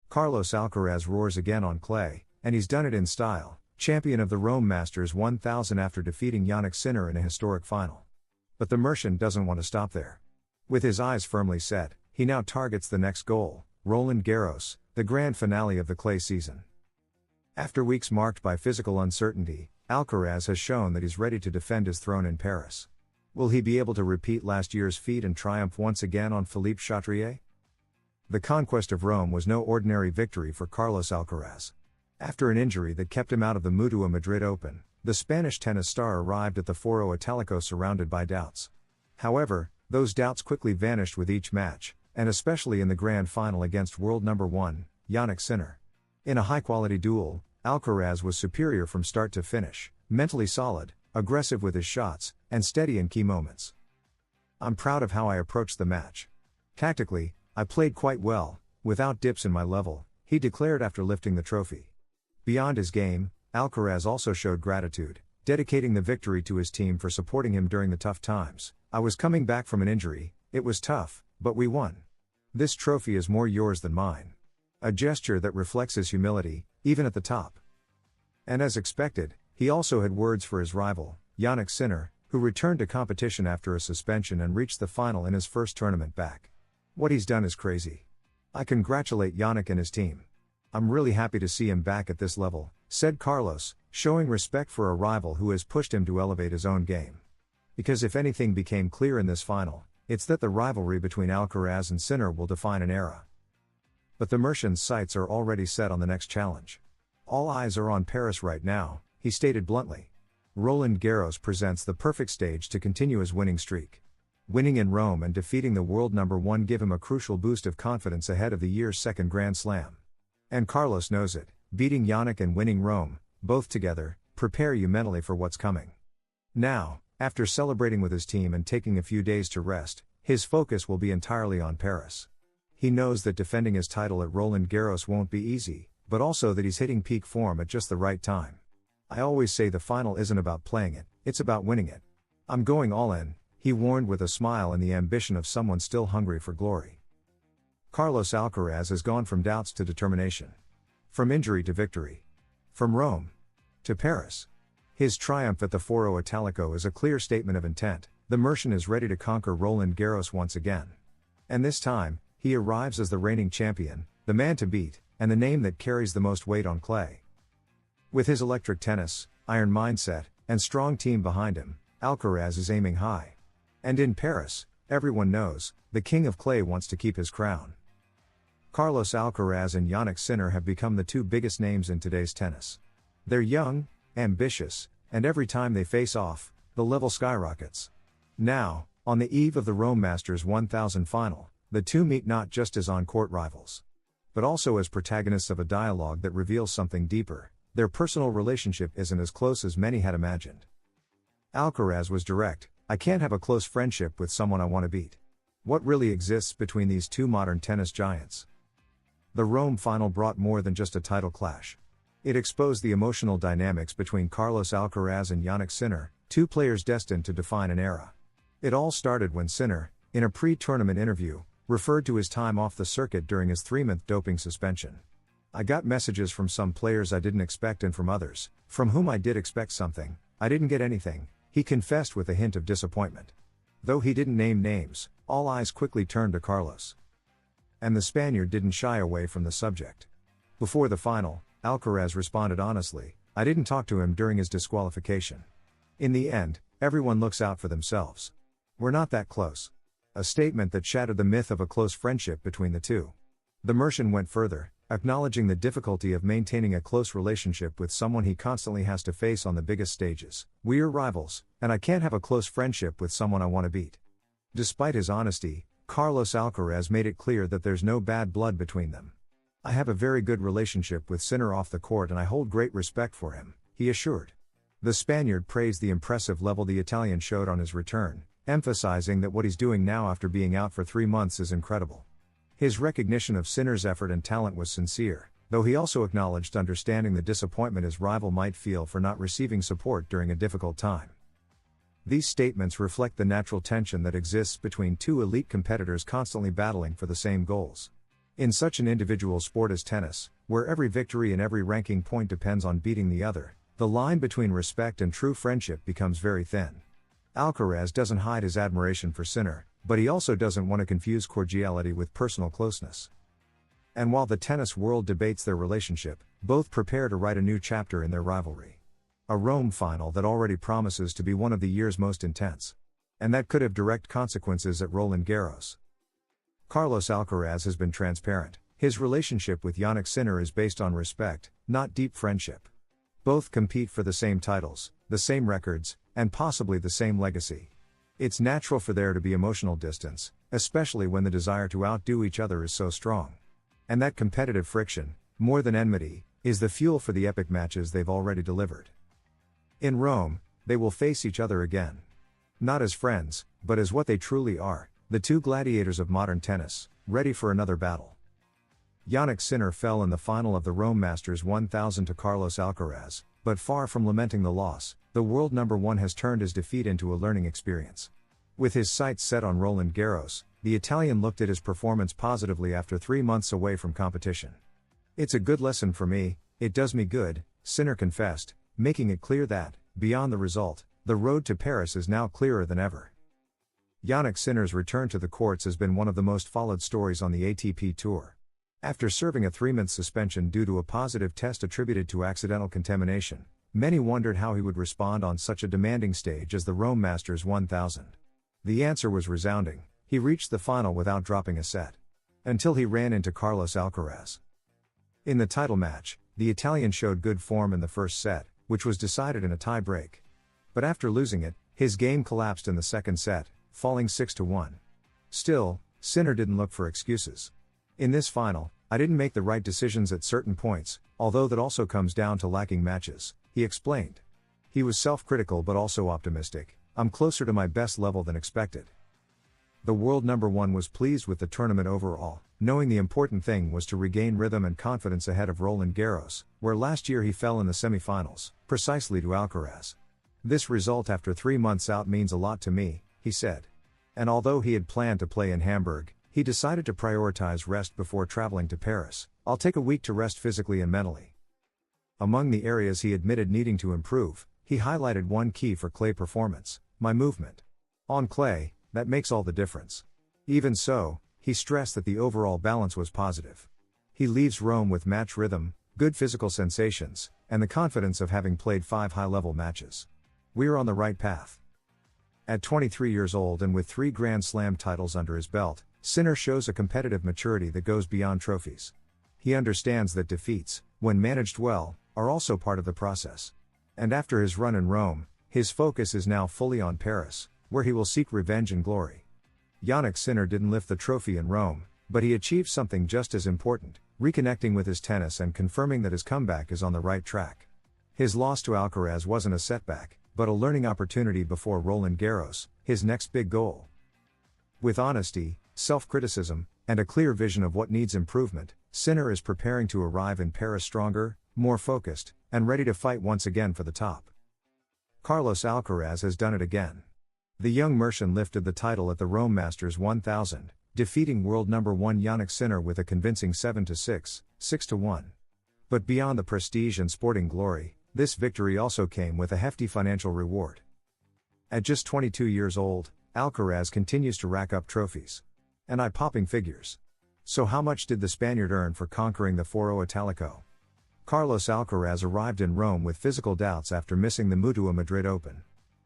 Carlos Alcaraz roars again on clay, and he's done it in style, champion of the Rome Masters 1000 after defeating Jannik Sinner in a historic final. But the Mercian doesn't want to stop there. With his eyes firmly set, he now targets the next goal, Roland Garros, the grand finale of the clay season. After weeks marked by physical uncertainty, Alcaraz has shown that he's ready to defend his throne in Paris. Will he be able to repeat last year's feat and triumph once again on Philippe Chatrier? The conquest of Rome was no ordinary victory for Carlos Alcaraz. After an injury that kept him out of the Mutua Madrid Open, the Spanish tennis star arrived at the Foro Italico surrounded by doubts. However, those doubts quickly vanished with each match, and especially in the grand final against world number 1, Jannik Sinner. In a high-quality duel, Alcaraz was superior from start to finish, mentally solid, aggressive with his shots, and steady in key moments. I'm proud of how I approached the match. Tactically, I played quite well, without dips in my level, he declared after lifting the trophy. Beyond his game, Alcaraz also showed gratitude, dedicating the victory to his team for supporting him during the tough times. I was coming back from an injury, it was tough, but we won. This trophy is more yours than mine. A gesture that reflects his humility, even at the top. And as expected, he also had words for his rival, Jannik Sinner, who returned to competition after a suspension and reached the final in his first tournament back. What he's done is crazy. I congratulate Jannik and his team. I'm really happy to see him back at this level, said Carlos, showing respect for a rival who has pushed him to elevate his own game. Because if anything became clear in this final, it's that the rivalry between Alcaraz and Sinner will define an era. But the Mercian's sights are already set on the next challenge. All eyes are on Paris right now, he stated bluntly. Roland Garros presents the perfect stage to continue his winning streak. Winning in Rome and defeating the world number 1 give him a crucial boost of confidence ahead of the year's second Grand Slam. And Carlos knows it, beating Jannik and winning Rome, both together, prepare you mentally for what's coming. Now, after celebrating with his team and taking a few days to rest, his focus will be entirely on Paris. He knows that defending his title at Roland Garros won't be easy, but also that he's hitting peak form at just the right time. I always say the final isn't about playing it, it's about winning it. I'm going all in, he warned with a smile and the ambition of someone still hungry for glory. Carlos Alcaraz has gone from doubts to determination. From injury to victory. From Rome to Paris. His triumph at the Foro Italico is a clear statement of intent. The Mercian is ready to conquer Roland Garros once again. And this time, he arrives as the reigning champion, the man to beat, and the name that carries the most weight on clay. With his electric tennis, iron mindset, and strong team behind him, Alcaraz is aiming high. And in Paris, everyone knows, the king of clay wants to keep his crown. Carlos Alcaraz and Jannik Sinner have become the two biggest names in today's tennis. They're young, ambitious, and every time they face off, the level skyrockets. Now, on the eve of the Rome Masters 1000 final, the two meet not just as on-court rivals, but also as protagonists of a dialogue that reveals something deeper. Their personal relationship isn't as close as many had imagined. Alcaraz was direct, I can't have a close friendship with someone I want to beat. What really exists between these two modern tennis giants? The Rome final brought more than just a title clash. It exposed the emotional dynamics between Carlos Alcaraz and Jannik Sinner, two players destined to define an era. It all started when Sinner, in a pre-tournament interview, referred to his time off the circuit during his 3-month doping suspension. I got messages from some players I didn't expect and from others, from whom I did expect something, I didn't get anything, he confessed with a hint of disappointment. Though he didn't name names, all eyes quickly turned to Carlos. And the Spaniard didn't shy away from the subject. Before the final, Alcaraz responded honestly, I didn't talk to him during his disqualification. In the end, everyone looks out for themselves. We're not that close. A statement that shattered the myth of a close friendship between the two. The Mercian went further, acknowledging the difficulty of maintaining a close relationship with someone he constantly has to face on the biggest stages. We're rivals, and I can't have a close friendship with someone I want to beat. Despite his honesty, Carlos Alcaraz made it clear that there's no bad blood between them. I have a very good relationship with Sinner off the court and I hold great respect for him, he assured. The Spaniard praised the impressive level the Italian showed on his return, emphasizing that what he's doing now after being out for 3 months is incredible. His recognition of Sinner's effort and talent was sincere, though he also acknowledged understanding the disappointment his rival might feel for not receiving support during a difficult time. These statements reflect the natural tension that exists between two elite competitors constantly battling for the same goals. In such an individual sport as tennis, where every victory and every ranking point depends on beating the other, the line between respect and true friendship becomes very thin. Alcaraz doesn't hide his admiration for Sinner, but he also doesn't want to confuse cordiality with personal closeness. And while the tennis world debates their relationship, both prepare to write a new chapter in their rivalry. A Rome final that already promises to be one of the year's most intense. And that could have direct consequences at Roland Garros. Carlos Alcaraz has been transparent. His relationship with Jannik Sinner is based on respect, not deep friendship. Both compete for the same titles, the same records, and possibly the same legacy. It's natural for there to be emotional distance, especially when the desire to outdo each other is so strong. And that competitive friction, more than enmity, is the fuel for the epic matches they've already delivered. In Rome, they will face each other again. Not as friends, but as what they truly are, the two gladiators of modern tennis, ready for another battle. Jannik Sinner fell in the final of the Rome Masters 1000 to Carlos Alcaraz, but far from lamenting the loss, the world number one has turned his defeat into a learning experience. With his sights set on Roland Garros, the Italian looked at his performance positively after 3 months away from competition. "It's a good lesson for me, it does me good," Sinner confessed, making it clear that, beyond the result, the road to Paris is now clearer than ever. Jannik Sinner's return to the courts has been one of the most followed stories on the ATP Tour. After serving a 3-month suspension due to a positive test attributed to accidental contamination, many wondered how he would respond on such a demanding stage as the Rome Masters 1000. The answer was resounding: he reached the final without dropping a set. Until he ran into Carlos Alcaraz. In the title match, the Italian showed good form in the first set, which was decided in a tie break. But after losing it, his game collapsed in the second set, falling 6-1. Still, Sinner didn't look for excuses. "In this final, I didn't make the right decisions at certain points, although that also comes down to lacking matches," he explained. He was self-critical but also optimistic. "I'm closer to my best level than expected." The world number one was pleased with the tournament overall, knowing the important thing was to regain rhythm and confidence ahead of Roland Garros, where last year he fell in the semifinals, precisely to Alcaraz. "This result after 3 months out means a lot to me," he said. And although he had planned to play in Hamburg, he decided to prioritize rest before traveling to Paris. "I'll take a week to rest physically and mentally." Among the areas he admitted needing to improve, he highlighted one key for clay performance: "My movement. On clay, that makes all the difference." Even so, he stressed that the overall balance was positive. He leaves Rome with match rhythm, good physical sensations, and the confidence of having played 5 high-level matches. "We're on the right path." At 23 years old and with 3 Grand Slam titles under his belt, Sinner shows a competitive maturity that goes beyond trophies. He understands that defeats, when managed well, are also part of the process. And after his run in Rome, his focus is now fully on Paris, where he will seek revenge and glory. Jannik Sinner didn't lift the trophy in Rome, but he achieved something just as important: reconnecting with his tennis and confirming that his comeback is on the right track. His loss to Alcaraz wasn't a setback, but a learning opportunity before Roland Garros, his next big goal. With honesty, self-criticism, and a clear vision of what needs improvement, Sinner is preparing to arrive in Paris stronger, more focused, and ready to fight once again for the top. Carlos Alcaraz has done it again. The young Mercian lifted the title at the Rome Masters 1000, defeating world number 1 Jannik Sinner with a convincing 7-6, 6-1. But beyond the prestige and sporting glory, this victory also came with a hefty financial reward. At just 22 years old, Alcaraz continues to rack up trophies. And eye-popping figures. So how much did the Spaniard earn for conquering the Foro Italico? Carlos Alcaraz arrived in Rome with physical doubts after missing the Mutua Madrid Open.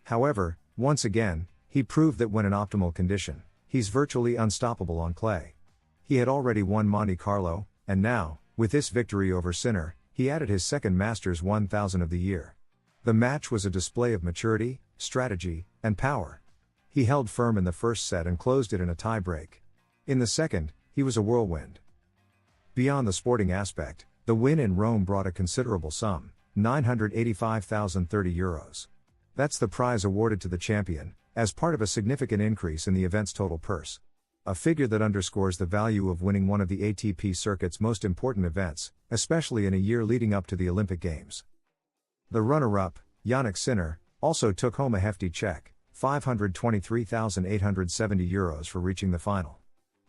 However, once again, he proved that when in optimal condition, he's virtually unstoppable on clay. He had already won Monte Carlo, and now, with this victory over Sinner, he added his second Masters 1000 of the year. The match was a display of maturity, strategy, and power. He held firm in the first set and closed it in a tie-break. In the second, he was a whirlwind. Beyond the sporting aspect, the win in Rome brought a considerable sum, €985,030. That's the prize awarded to the champion, as part of a significant increase in the event's total purse. A figure that underscores the value of winning one of the ATP circuit's most important events, especially in a year leading up to the Olympic Games. The runner-up, Jannik Sinner, also took home a hefty check, €523,870 for reaching the final.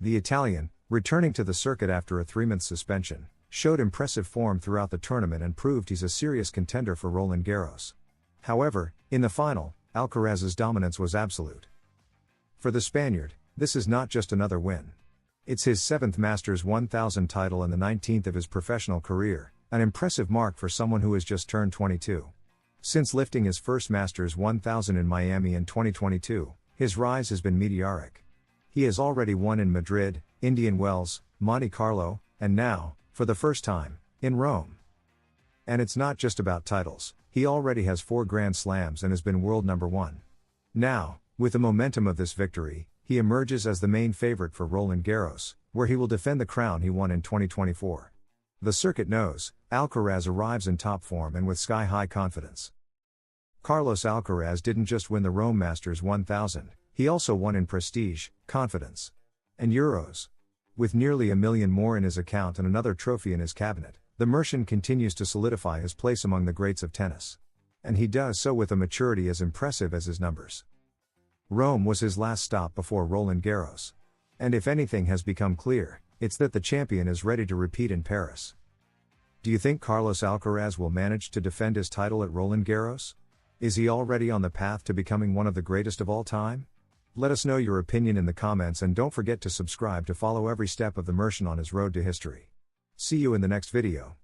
The Italian, returning to the circuit after a 3-month suspension, showed impressive form throughout the tournament and proved he's a serious contender for Roland Garros. However, in the final, Alcaraz's dominance was absolute. For the Spaniard, this is not just another win. It's his 7th Masters 1000 title and the 19th of his professional career, an impressive mark for someone who has just turned 22. Since lifting his first Masters 1000 in Miami in 2022, his rise has been meteoric. He has already won in Madrid, Indian Wells, Monte Carlo, and now, for the first time, in Rome. And it's not just about titles, he already has 4 Grand Slams and has been world number 1. Now, with the momentum of this victory, he emerges as the main favorite for Roland Garros, where he will defend the crown he won in 2024. The circuit knows, Alcaraz arrives in top form and with sky-high confidence. Carlos Alcaraz didn't just win the Rome Masters 1000, he also won in prestige, confidence, and euros. With nearly $1 million more in his account and another trophy in his cabinet, the Mercian continues to solidify his place among the greats of tennis. And he does so with a maturity as impressive as his numbers. Rome was his last stop before Roland Garros. And if anything has become clear, it's that the champion is ready to repeat in Paris. Do you think Carlos Alcaraz will manage to defend his title at Roland Garros? Is he already on the path to becoming one of the greatest of all time? Let us know your opinion in the comments and don't forget to subscribe to follow every step of the Mercian on his road to history. See you in the next video.